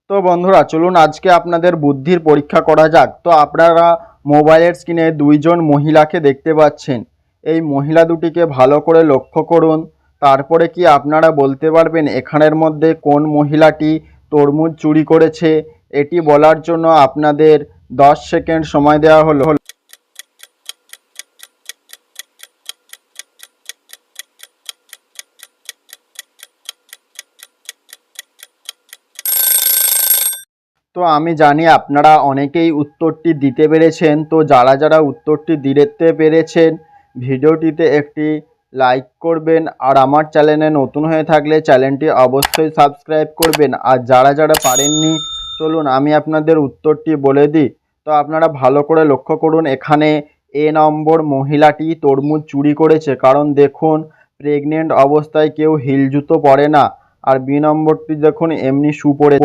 তো বন্ধুরা চলুন আজকে আপনাদের বুদ্ধির পরীক্ষা করা যাক। তো আপনারা মোবাইলের স্ক্রিনে দুইজন মহিলাকে দেখতে পাচ্ছেন। এই মহিলা দুটিকে ভালো করে লক্ষ্য করুন। তারপরে কি আপনারা বলতে পারবেন এখানের মধ্যে কোন মহিলাটি তরমুজ চুরি করেছে? এটি বলার জন্য আপনাদের 10 সেকেন্ড সময় দেওয়া হলো। তো আমি জানি আপনারা অনেকেই উত্তরটি দিতে পেরেছেন। তো যারা যারা উত্তরটি দিতে পেরেছেন ভিডিওটিতে একটি লাইক করবেন, আর আমার চ্যানেলে নতুন হয়ে থাকলে চ্যানেলটি অবশ্যই সাবস্ক্রাইব করবেন। আর যারা যারা পারেননি চলুন আমি আপনাদের উত্তরটি বলে দিই। তো আপনারা ভালো করে লক্ষ্য করুন, এখানে এ নম্বর মহিলাটি তরমুজ চুরি করেছে, কারণ দেখুন প্রেগনেন্ট অবস্থায় কেউ হিল জুতো পরে না। আর বি নম্বরটি দেখুন এমনি শু পরে